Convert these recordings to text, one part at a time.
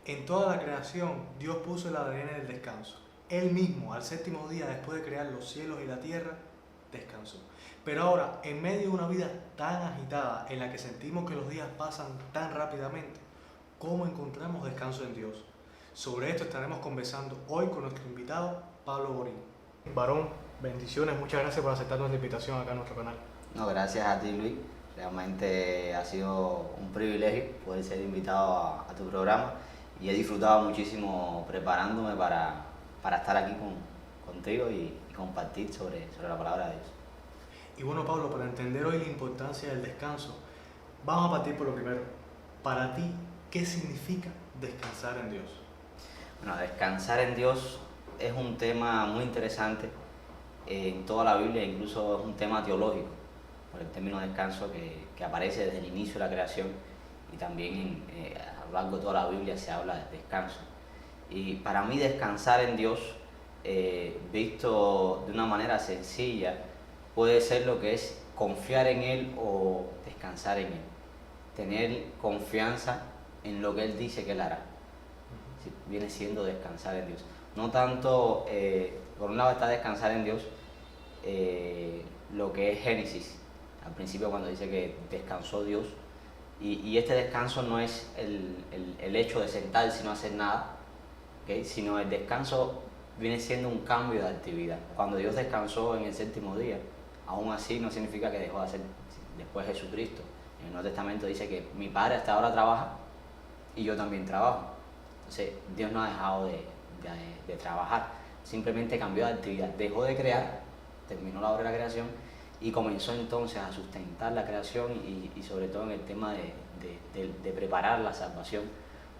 En toda la creación, Dios puso el ADN del descanso. Él mismo, al séptimo día, después de crear los cielos y la tierra, descansó. Pero ahora, en medio de una vida tan agitada, en la que sentimos que los días pasan tan rápidamente, ¿cómo encontramos descanso en Dios? Sobre esto estaremos conversando hoy con nuestro invitado, Pablo Borín. Varón, bendiciones, muchas gracias por aceptar nuestra invitación acá en nuestro canal. No, gracias a ti, Luis. Realmente ha sido un privilegio poder ser invitado a tu programa y he disfrutado muchísimo preparándome para estar aquí contigo y compartir sobre la palabra de Dios. Y bueno, Pablo, para entender hoy la importancia del descanso, vamos a partir por lo primero. Para ti, ¿qué significa descansar en Dios? Bueno, descansar en Dios es un tema muy interesante en toda la Biblia, incluso es un tema teológico, por el término descanso que aparece desde el inicio de la creación y también a lo largo de toda la Biblia se habla de descanso. Y para mí descansar en Dios, visto de una manera sencilla, puede ser lo que es confiar en Él o descansar en Él. Tener confianza en lo que Él dice que Él hará. Sí, viene siendo descansar en Dios. No tanto, por un lado está descansar en Dios, lo que es Génesis, al principio cuando dice que descansó Dios, y este descanso no es el hecho de sentarse y no hacer nada, ¿okay? Sino el descanso viene siendo un cambio de actividad. Cuando Dios descansó en el séptimo día, aún así no significa que dejó de hacer. Después Jesucristo, en el Nuevo Testamento dice que mi Padre hasta ahora trabaja y yo también trabajo. Entonces Dios no ha dejado de trabajar, simplemente cambió de actividad, dejó de crear, terminó la obra de la creación y comenzó entonces a sustentar la creación y sobre todo en el tema de preparar la salvación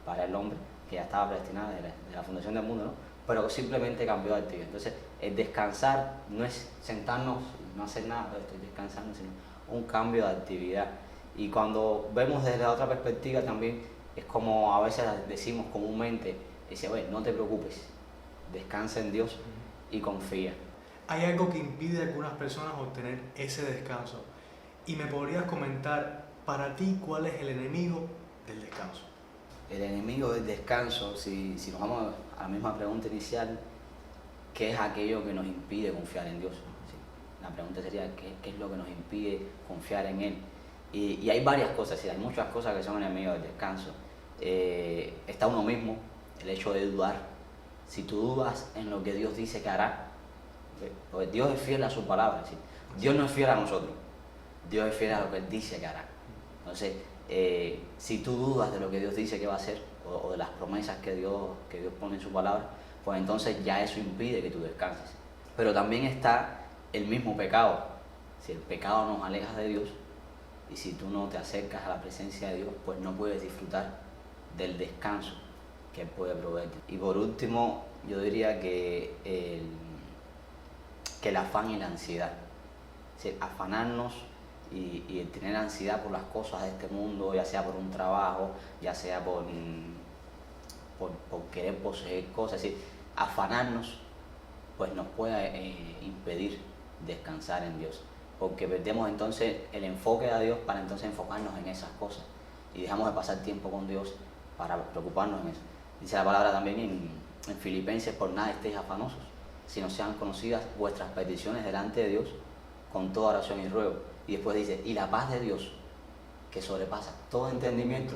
para el hombre, que ya estaba predestinada de la fundación del mundo, ¿no? Pero simplemente cambió de actividad. Entonces el descansar no es sentarnos y no hacer nada, estoy descansando, sino un cambio de actividad. Y cuando vemos desde la otra perspectiva también es como a veces decimos comúnmente, dice, oye, no te preocupes, descansa en Dios y confía. Hay algo que impide a algunas personas obtener ese descanso. Y me podrías comentar, para ti, ¿cuál es el enemigo del descanso? El enemigo del descanso, si nos vamos a la misma pregunta inicial, ¿qué es aquello que nos impide confiar en Dios? ¿Sí? La pregunta sería, ¿qué es lo que nos impide confiar en Él? Y hay varias cosas, ¿sí? Hay muchas cosas que son enemigos del descanso. Está uno mismo, el hecho de dudar. Si tú dudas en lo que Dios dice que hará, porque Dios es fiel a su palabra, ¿sí? Dios no es fiel a nosotros, Dios es fiel a lo que Él dice que hará. Entonces, si tú dudas de lo que Dios dice que va a hacer o de las promesas que Dios pone en su palabra, pues entonces ya eso impide que tú descanses. Pero también está el mismo pecado. Si el pecado nos aleja de Dios y si tú no te acercas a la presencia de Dios, pues no puedes disfrutar del descanso que Él puede proveerte. Y por último, yo diría que el afán y la ansiedad. Es decir, afanarnos y el tener ansiedad por las cosas de este mundo, ya sea por un trabajo, ya sea por querer poseer cosas, es decir, afanarnos, pues nos puede impedir descansar en Dios, porque perdemos entonces el enfoque a Dios para entonces enfocarnos en esas cosas y dejamos de pasar tiempo con Dios para preocuparnos en eso. Dice la palabra también en Filipenses, por nada estéis afanosos, sino sean conocidas vuestras peticiones delante de Dios con toda oración y ruego. Y después dice, y la paz de Dios, que sobrepasa todo entendimiento,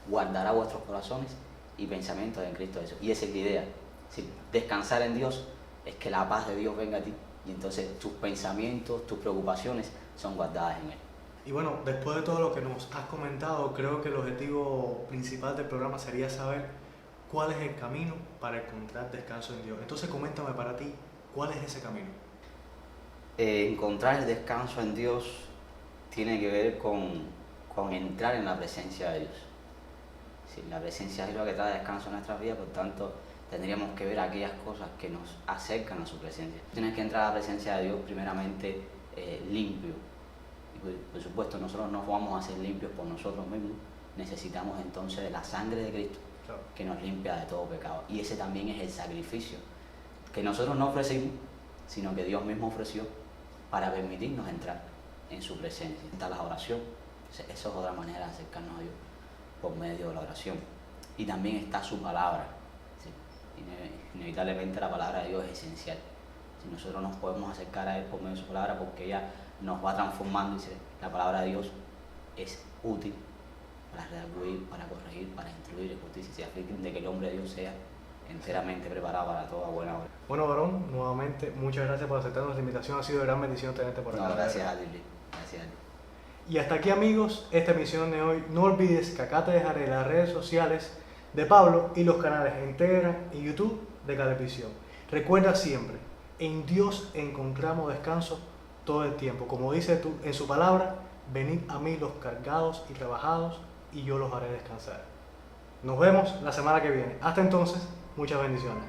guardará vuestros corazones y pensamientos en Cristo Jesús. Y esa es la idea. Si descansar en Dios es que la paz de Dios venga a ti y entonces tus pensamientos, tus preocupaciones son guardadas en Él. Y bueno, después de todo lo que nos has comentado, creo que el objetivo principal del programa sería saber cuál es el camino para encontrar descanso en Dios. Entonces coméntame para ti, ¿cuál es ese camino? Encontrar el descanso en Dios tiene que ver con entrar en la presencia de Dios. Sí, la presencia es lo que trae descanso en nuestras vidas, por tanto tendríamos que ver aquellas cosas que nos acercan a su presencia. Tienes que entrar a la presencia de Dios primeramente limpio. Y por supuesto nosotros no vamos a ser limpios por nosotros mismos, necesitamos entonces de la sangre de Cristo, claro, que nos limpia de todo pecado. Y ese también es el sacrificio que nosotros no ofrecimos, sino que Dios mismo ofreció para permitirnos entrar en su presencia. Está la oración, esa es otra manera de acercarnos a Dios, por medio de la oración. y también está su palabra. ¿Sí? Inevitablemente la palabra de Dios es esencial. Si nosotros nos podemos acercar a Él por medio de su palabra, porque ella nos va transformando, dice, la palabra de Dios es útil para redarguir, para corregir, para instruir en justicia, y a fin de que el hombre de Dios sea enteramente preparado para toda buena obra. Bueno, varón, nuevamente muchas gracias por aceptar nuestra invitación, ha sido de gran bendición tenerte por acá. No, gracias a ti, Luis. Gracias a ti. Y hasta aquí, amigos, esta emisión de hoy. No olvides que acá te dejaré las redes sociales de Pablo y los canales en Telegram y YouTube de Calevisión. Recuerda siempre, en Dios encontramos descanso todo el tiempo. Como dice tú en su palabra, venid a mí los cargados y trabajados y yo los haré descansar. Nos vemos la semana que viene. Hasta entonces, muchas bendiciones.